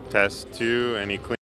Test two, any clean?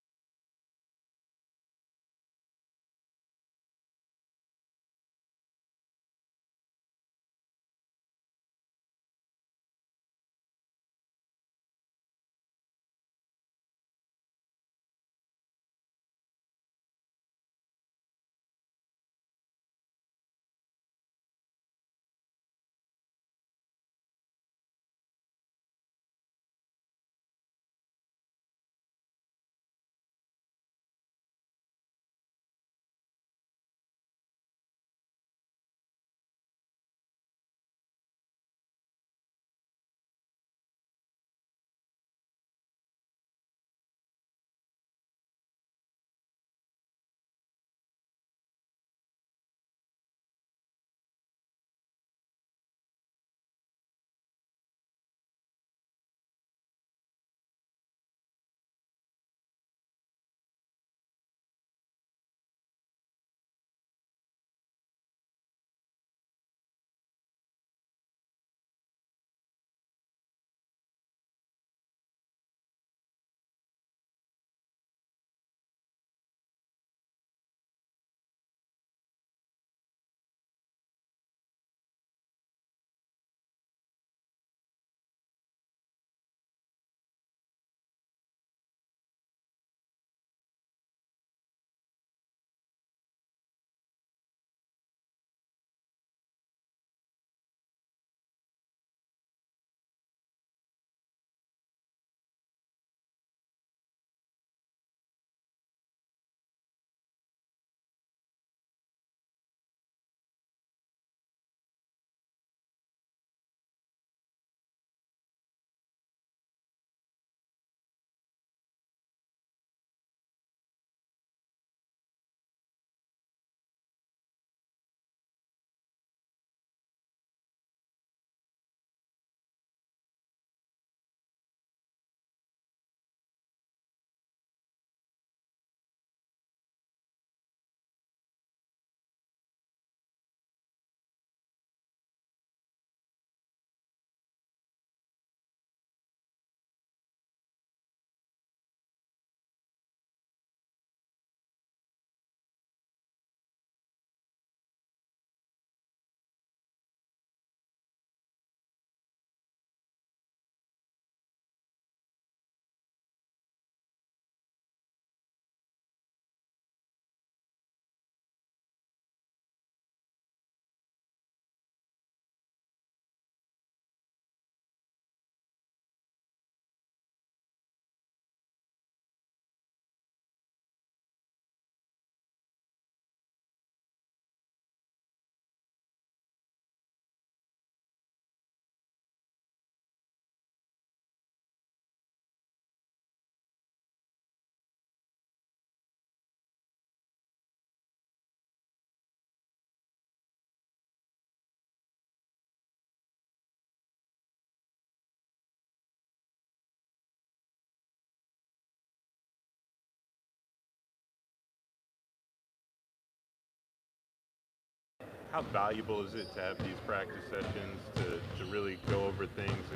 How valuable is it to have these practice sessions to really go over things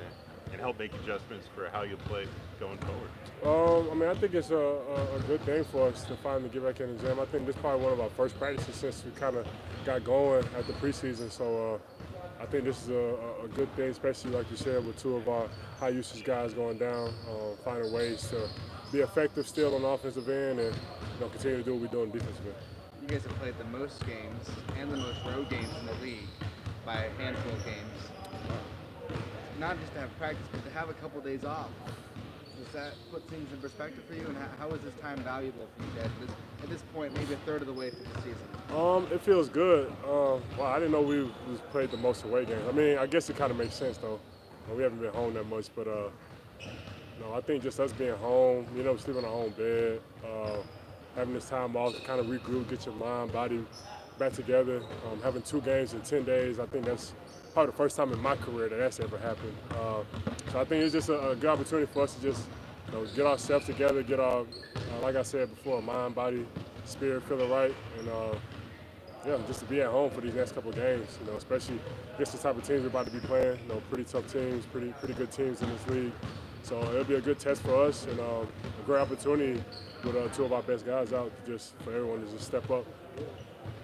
and help make adjustments for how you play going forward? I mean, I think it's a good thing for us to finally get back in the gym. I think this is probably one of our first practices since we kind of got going at the preseason. So I think this is a good thing, especially like you said, with two of our high usage guys going down, finding ways to be effective still on the offensive end and continue to do what we do on the defensive end. You guys have played the most games and the most road games in the league by a handful of games. Not just to have practice, but to have a couple days off. Does that put things in perspective for you? And how is this time valuable for you guys at this point, maybe a third of the way through the season? It feels good. Wow, I didn't know we played the most away games. I mean, I guess it kind of makes sense though. We haven't been home that much, but no, I think just us being home, sleeping in our own bed, having this time off to kind of regroup, get your mind, body back together. Having two games in 10 days, I think that's probably the first time in my career that that's ever happened. So I think it's just a good opportunity for us to just get ourselves together, get our, like I said before, mind, body, spirit feeling right, and yeah, just to be at home for these next couple of games. Especially against the type of teams we're about to be playing. Pretty tough teams, pretty good teams in this league. So it'll be a good test for us and a great opportunity with two of our best guys out, just for everyone to just step up.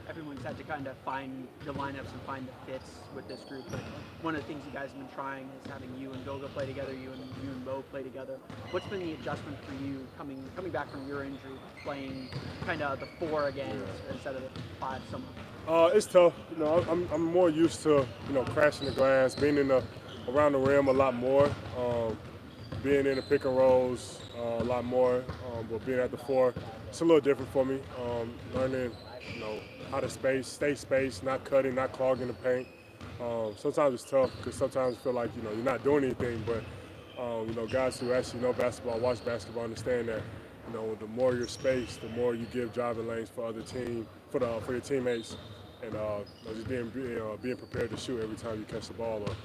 Everyone's had to kind of find the lineups and find the fits with this group. But one of the things you guys have been trying is having you and Goga play together, you and Mo play together. What's been the adjustment for you coming back from your injury, playing kind of the 4 again instead of the 5 somewhat? It's tough. You know, I'm more used to crashing the glass, being around the rim a lot more, being in the pick and rolls a lot more. But being at the 4, it's a little different for me. Learning, how to stay spaced, not cutting, not clogging the paint. Sometimes it's tough because sometimes I feel like you're not doing anything. But guys who actually know basketball, watch basketball, understand that the more you're spaced, the more you give driving lanes for your teammates, and just being prepared to shoot every time you catch the ball or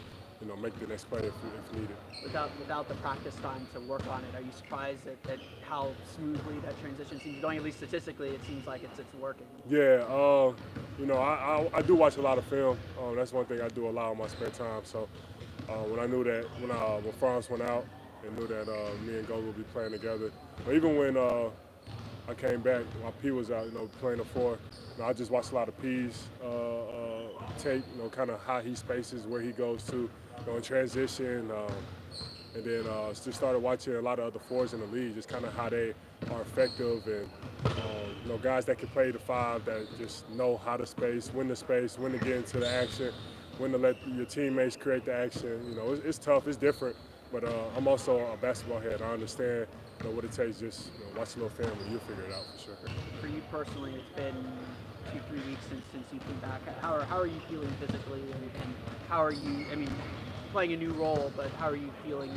make the next play if needed. Without the practice time to work on it, are you surprised at how smoothly that transition seems going? At least statistically, it seems like it's working. Yeah, I do watch a lot of film. That's one thing I do a lot on my spare time. So when I knew that when Franz went out and knew that me and Goga would be playing together, but even when I came back while P was out, playing the 4, I just watched a lot of P's tape, kind of how he spaces, where he goes to, in transition, and then just started watching a lot of other 4s in the league, just kind of how they are effective, and guys that can play the 5 that just know how to space, when to get into the action, when to let your teammates create the action. It's tough, it's different, but I'm also a basketball head. I understand what it takes. Just watch a little film and you'll figure it out for sure. For you personally, it's been 2-3 weeks since you came back. How are you feeling physically, and how are you? I mean, playing a new role, but how are you feeling?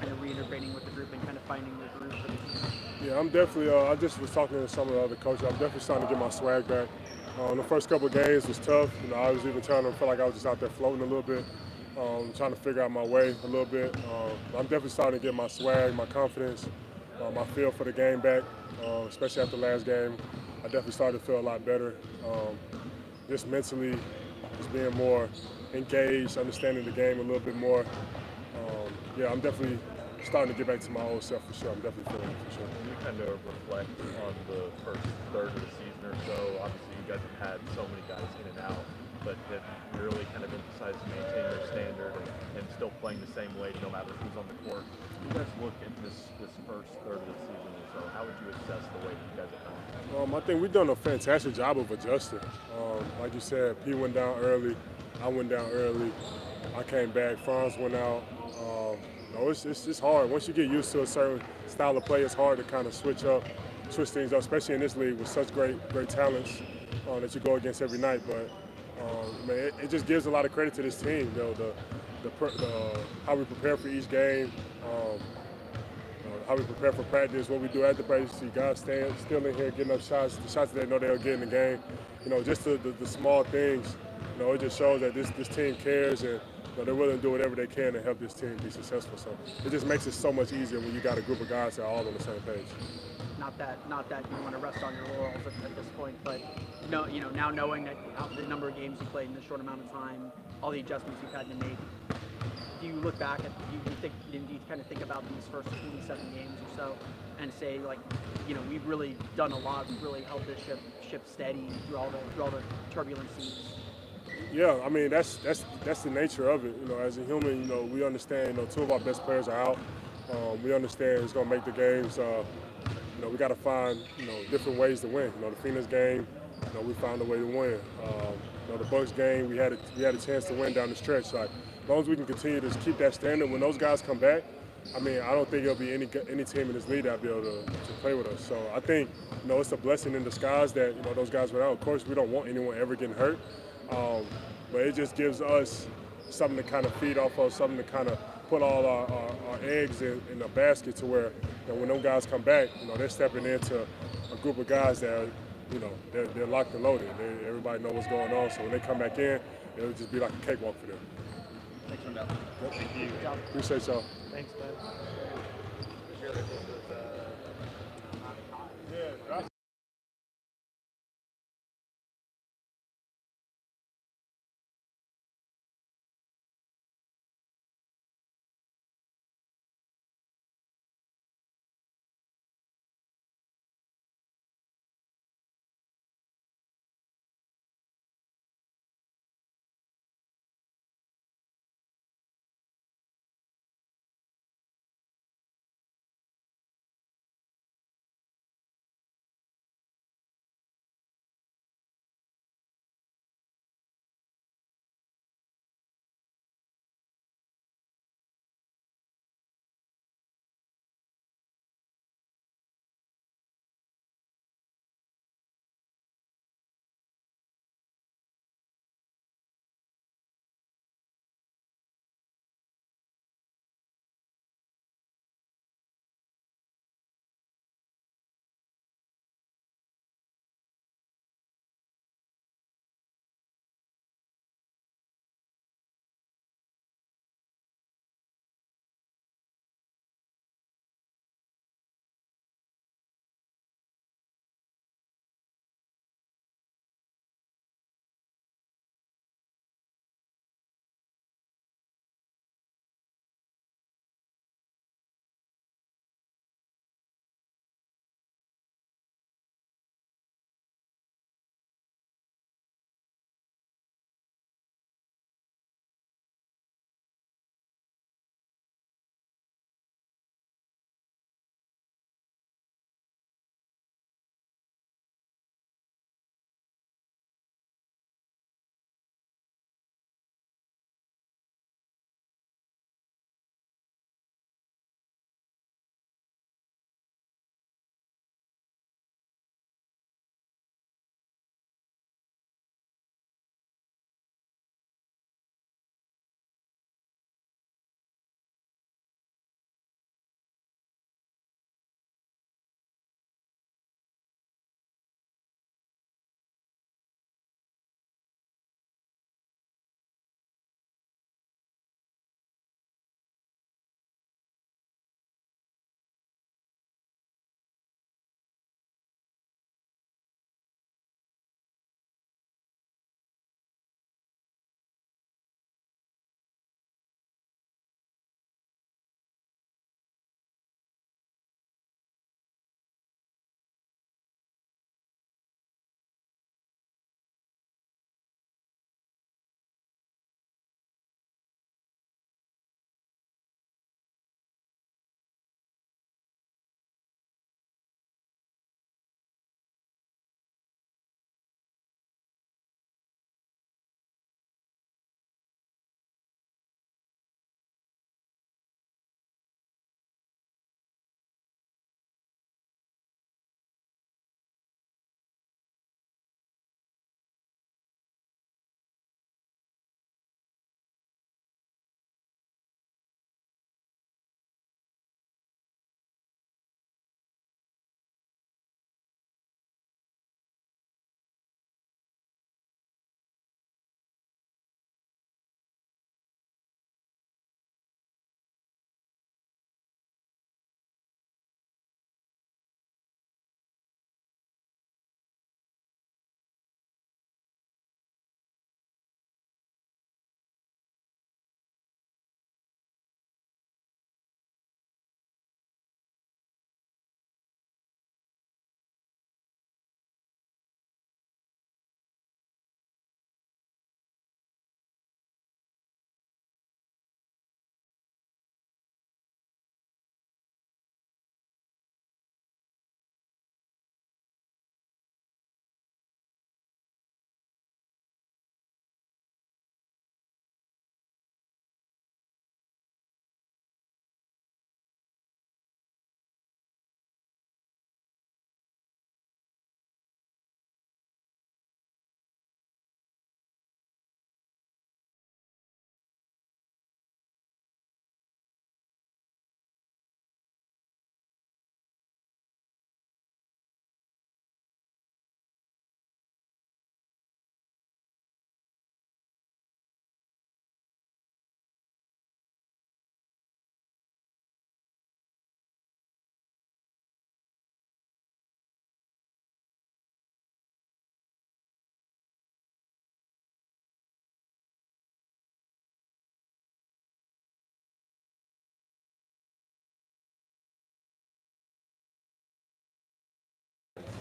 Kind of reintegrating with the group and kind of finding the group for the team? Yeah, I'm definitely. I just was talking to some of the other coaches. I'm definitely starting to get my swag back. The first couple of games was tough. I was even telling them I felt like I was just out there floating a little bit, trying to figure out my way a little bit. I'm definitely starting to get my swag, my confidence, my feel for the game back, especially after the last game. I definitely started to feel a lot better, just mentally, just being more engaged, understanding the game a little bit more. I'm definitely starting to get back to my old self for sure. I'm definitely feeling it for sure. When you kind of reflect on the first third of the season or so, obviously you guys have had so many guys in and out, but have you really kind of emphasized maintaining their standard and still playing the same way no matter who's on the court? You guys look at this first third of the season or so, how would you assess the way you guys have done? I think we've done a fantastic job of adjusting. Like you said, P went down early, I went down early, I came back, Franz went out. It's hard. Once you get used to a certain style of play, it's hard to kind of switch things up, especially in this league with such great talents that you go against every night. But it just gives a lot of credit to this team. How we prepare for each game, how we prepare for practice, what we do at the practice. See guys still in here getting up shots, the shots that they know they'll get in the game. Just the small things. It just shows that this team cares and they're willing to do whatever they can to help this team be successful. So it just makes it so much easier when you got a group of guys that are all on the same page. Not that you want to rest on your laurels at this point, but now knowing that the number of games you played in a short amount of time, all the adjustments you've had to make, do you look back at do you kind of think about these first 27 games or so and say we've really done a lot, we've really held this ship steady through all the turbulent seas? Yeah, I mean that's the nature of it. As a human, we understand. 2 of our best players are out. We understand it's going to make the games. We got to find different ways to win. The Phoenix game, we found a way to win. The Bucks game, we had a chance to win down the stretch. Like, as long as we can continue to keep that standard, when those guys come back, I don't think there'll be any team in this league that'll be able to play with us. So I think it's a blessing in disguise that those guys went out. Of course, we don't want anyone ever getting hurt. But it just gives us something to kind of feed off of, something to kind of put all our eggs in a basket to where when those guys come back, they're stepping into a group of guys that are, they're locked and loaded. Everybody knows what's going on. So when they come back in, it'll just be like a cakewalk for them. Thanks, man. Thank you. Appreciate y'all. Thanks, bud.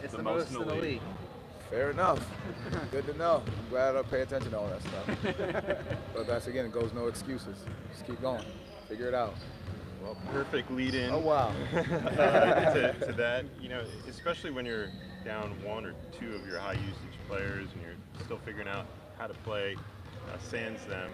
It's the most in the league. Fair enough. Good to know. I'm glad I pay attention to all that stuff. But that's, again, it goes no excuses. Just keep going. Figure it out. Well, perfect lead in. Oh, wow. to that, you know, especially when you're down one or two of your high usage players and you're still figuring out how to play sans them.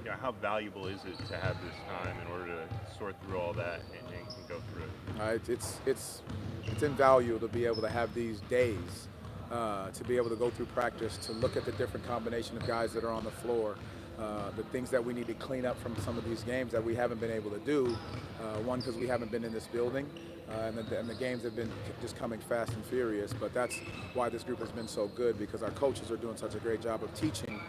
You know, how valuable is it to have this time in order to sort through all that and go through it? It's invaluable to be able to have these days, to be able to go through practice, to look at the different combination of guys that are on the floor, the things that we need to clean up from some of these games that we haven't been able to do. One, because we haven't been in this building, and the games have been just coming fast and furious. But that's why this group has been so good, because our coaches are doing such a great job of teaching,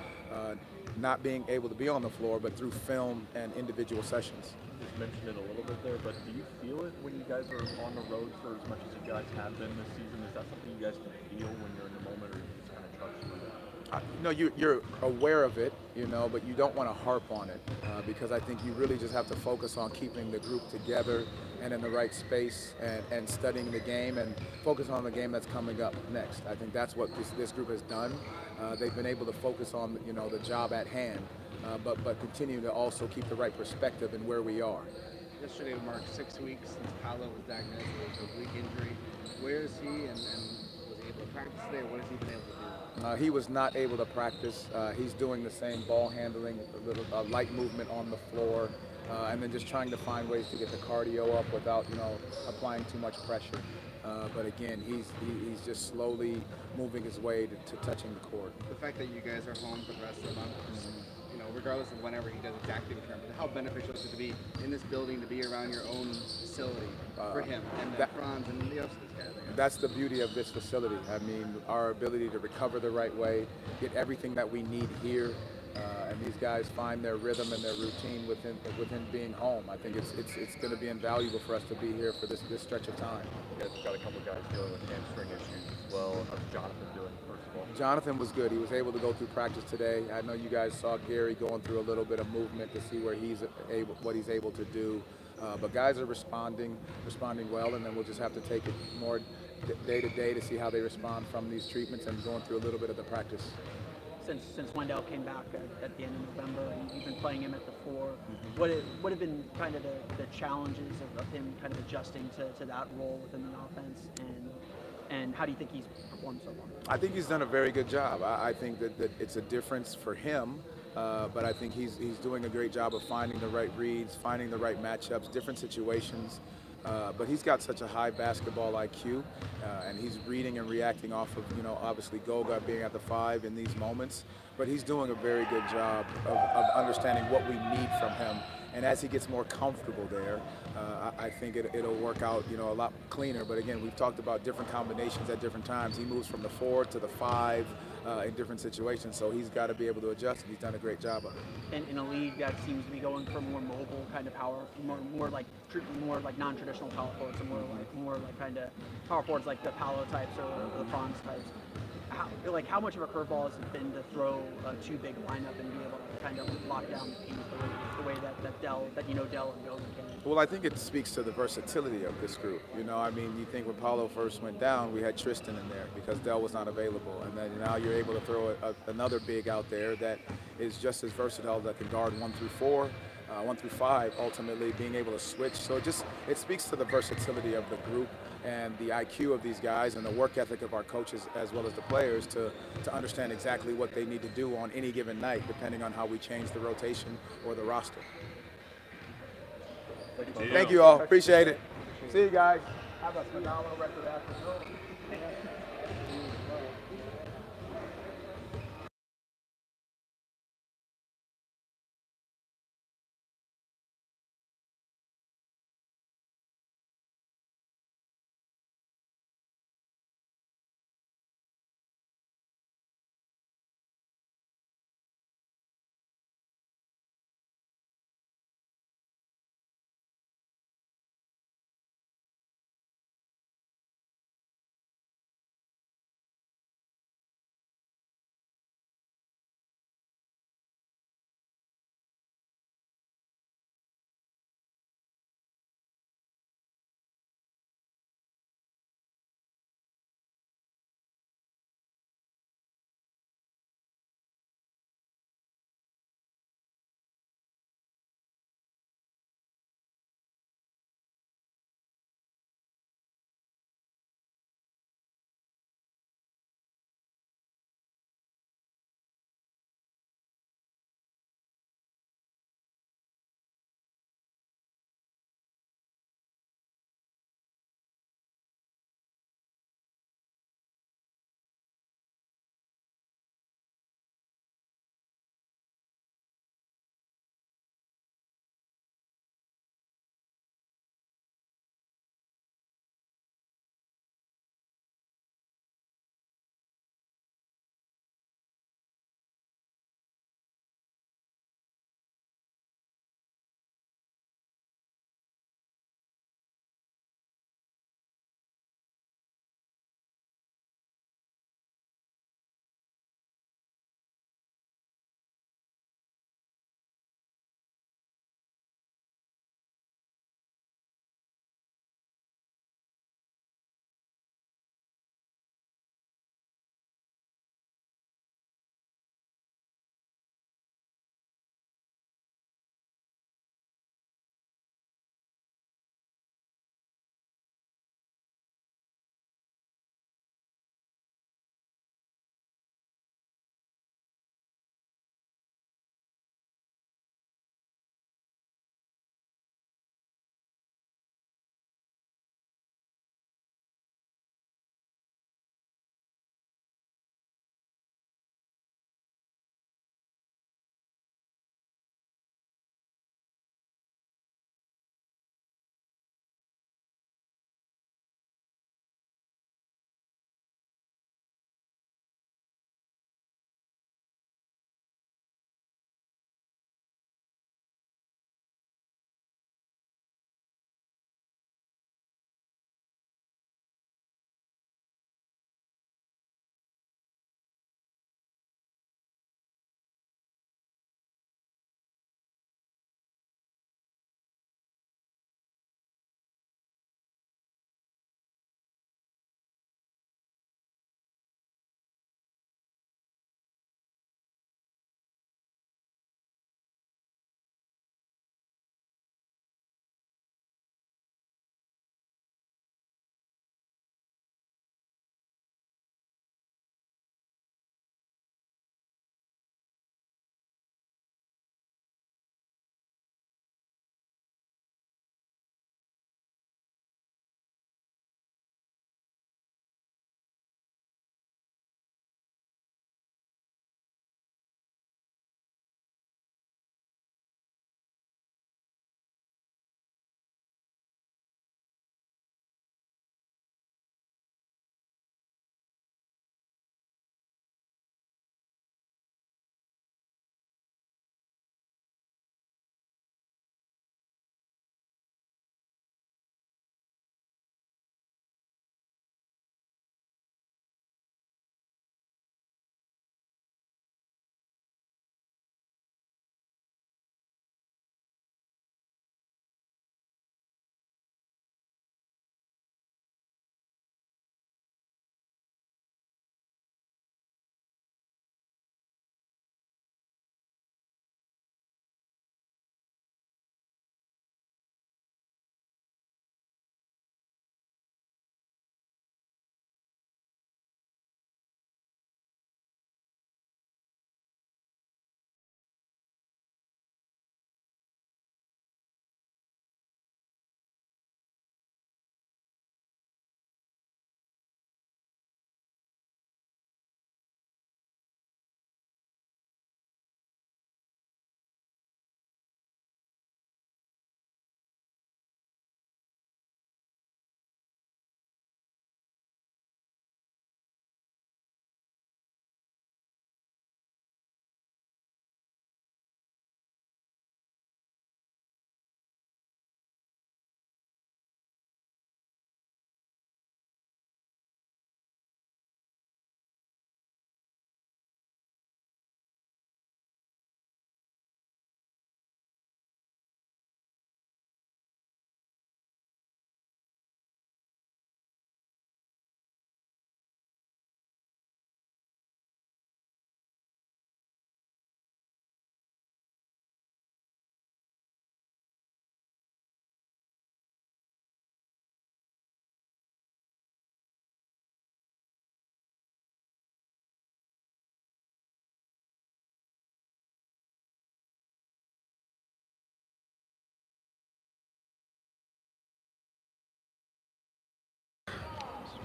not being able to be on the floor, but through film and individual sessions. You just mentioned it a little bit there, but do you feel it when you guys are on the road for as much as you guys have been this season? Is that something you guys can feel when you're in the moment, or you just kind of trust through that? You're aware of it, but you don't want to harp on it, because I think you really just have to focus on keeping the group together and in the right space, and studying the game and focus on the game that's coming up next. I think that's what this group has done. They've been able to focus on the job at hand, but continue to also keep the right perspective in where we are. Yesterday marked 6 weeks since Paolo was diagnosed with a oblique injury. Where is he, and was he able to practice today? What has he been able to do? He was not able to practice. He's doing the same ball handling, a little light movement on the floor, and then just trying to find ways to get the cardio up without, applying too much pressure. But again, he's just slowly moving his way to touching the court. The fact that you guys are home for the rest of the month, regardless of whenever he does exactly return, but how beneficial is it to be in this building, to be around your own facility for him and Franz and the rest of these guys? That's the beauty of this facility. I mean, our ability to recover the right way, get everything that we need here, and these guys find their rhythm and their routine within being home. I think it's going to be invaluable for us to be here for this stretch of time. You guys have got a couple guys dealing with hamstring issues as well. How's Jonathan doing, first of all? Jonathan was good. He was able to go through practice today. I know you guys saw Gary going through a little bit of movement to see what he's able to do. But guys are responding well, and then we'll just have to take it more day to day to see how they respond from these treatments and going through a little bit of the practice. Since Wendell came back at the end of November, and you've been playing him at the 4, what have been kind of the challenges of him kind of adjusting to that role within the offense, and how do you think he's performed so far? I think he's done a very good job. I think that it's a difference for him, but I think he's doing a great job of finding the right reads, finding the right matchups, different situations. But he's got such a high basketball IQ, and he's reading and reacting off of, obviously Goga being at the 5 in these moments. But he's doing a very good job of understanding what we need from him. And as he gets more comfortable there, I think it'll work out, a lot cleaner. But again, we've talked about different combinations at different times. He moves from the 4 to the 5 in different situations, so he's got to be able to adjust, and he's done a great job of it. And in a league that seems to be going for more mobile kind of power, more like non-traditional power forwards, and more like kind of power forwards like the Paolo types or the Franz types. How much of a curveball has it been to throw a too big lineup and be able to kind of lock down the paint the way that Dell and Goga can? Well, I think it speaks to the versatility of this group. You think when Paulo first went down, we had Tristan in there because Dell was not available. And then now you're able to throw another big out there that is just as versatile, that can guard 1 through 4, 1 through 5, ultimately being able to switch. So it speaks to the versatility of the group and the IQ of these guys and the work ethic of our coaches as well as the players to understand exactly what they need to do on any given night, depending on how we change the rotation or the roster. Thank you all. Appreciate it. See you guys. Have a phenomenal record afternoon.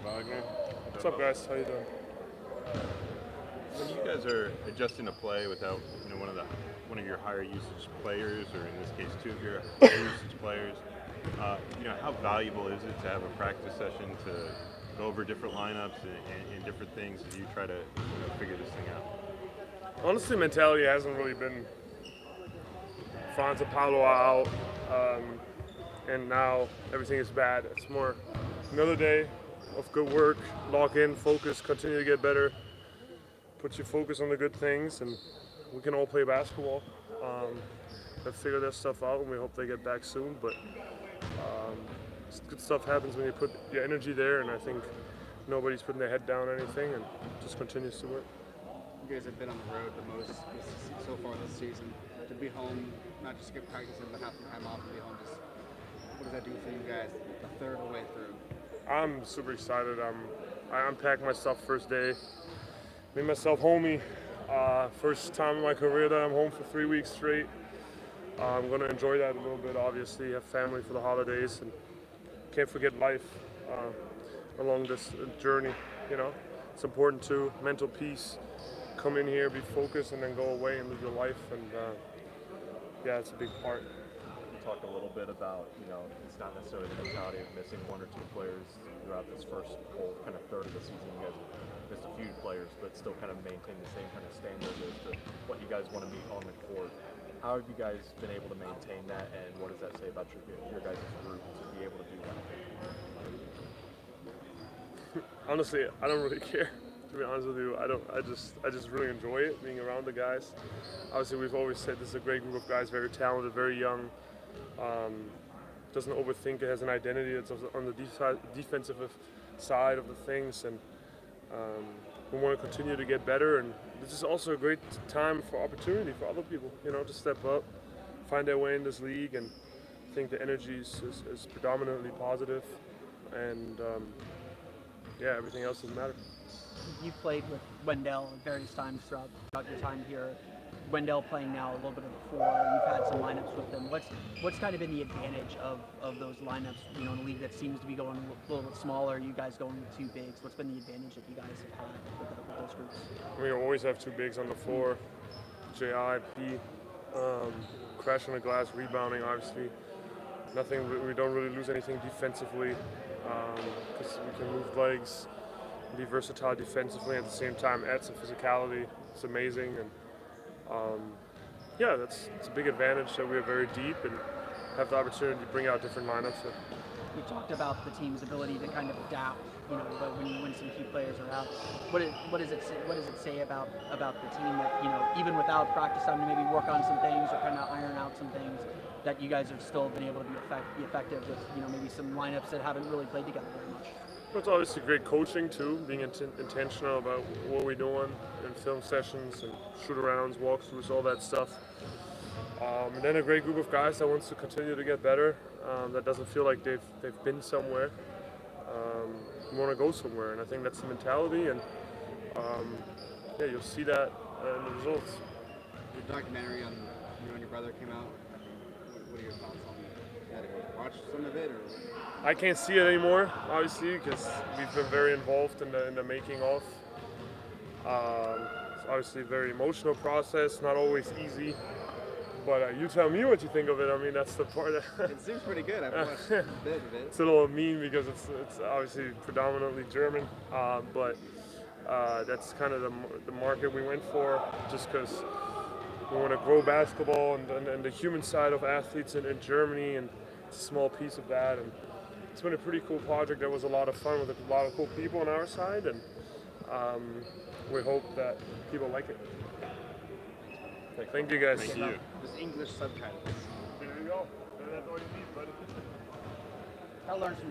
Wagner. What's up, guys? How you doing? When you guys are adjusting to play without, one of your higher usage players, or in this case, two of your higher usage players, how valuable is it to have a practice session to go over different lineups and different things as you try to figure this thing out? Honestly, mentality hasn't really been Franz and Paulo are out, and now everything is bad. It's more another day of good work, lock in, focus, continue to get better, put your focus on the good things, and we can all play basketball. Let's figure that stuff out, and we hope they get back soon. But good stuff happens when you put your energy there, and I think nobody's putting their head down or anything, and just continues to work. You guys have been on the road the most so far this season. To be home, not just get practice in, but have some time off and be home, just what does that do for you guys a third of the way through? I'm super excited. I unpacked my stuff first day, made myself homey. First time in my career that I'm home for 3 weeks straight. I'm going to enjoy that a little bit, obviously, have family for the holidays, and can't forget life along this journey. It's important too. Mental peace. Come in here, be focused, and then go away and live your life. And it's a big part. You talked a little bit about, it's not necessarily the mentality of missing one or two players throughout this first whole kind of third of the season. You guys missed a few players, but still kind of maintain the same kind of standard as to what you guys want to meet on the court. How have you guys been able to maintain that, and what does that say about your guys' group to be able to do that? Honestly, I don't really care. To be honest with you, I just really enjoy it, being around the guys. Obviously, we've always said this is a great group of guys, very talented, very young. Doesn't overthink it, has an identity that's on the defensive side of the things, and we want to continue to get better. And this is also a great time for opportunity for other people, to step up, find their way in this league, and I think the energy is predominantly positive, and everything else doesn't matter. You've played with Wendell at various times throughout your time here. Wendell playing now a little bit of the four. You've had some lineups with him. What's kind of been the advantage of those lineups? In a league that seems to be going a little bit smaller. You guys going with two bigs. What's been the advantage that you guys have had with those groups? We always have two bigs on the floor. J.I., P, crash on the glass, rebounding. Obviously, nothing. We don't really lose anything defensively because we can move legs. Be versatile defensively, at the same time add some physicality. It's amazing, and it's a big advantage that we're very deep and have the opportunity to bring out different lineups. We talked about the team's ability to kind of adapt, when some key players are out. What does it say about the team that, even without practice time to maybe work on some things or kind of iron out some things, that you guys have still been able to be effective with, maybe some lineups that haven't really played together very much? It's obviously great coaching too, being intentional about what we're doing in film sessions and shoot-arounds, walkthroughs, all that stuff. And then a great group of guys that wants to continue to get better, that doesn't feel like they've been somewhere, want to go somewhere, and I think that's the mentality, and you'll see that in the results. Your documentary on you and your brother came out. What are your thoughts on it? You had to go watch some of it, or? I can't see it anymore, obviously, because we've been very involved in the making of. It's obviously a very emotional process, not always easy. But you tell me what you think of it. I mean, that's the part. It seems pretty good. I've watched a bit of it. It's a little mean because it's obviously predominantly German, but that's kind of the market we went for, just because we want to grow basketball and the human side of athletes in Germany, and it's a small piece of that. And it's been a pretty cool project. That was a lot of fun with a lot of cool people on our side, and we hope that people like it. Thank you guys. Thank you. There's English subtitles. There you go. That's all you need, buddy. That learns from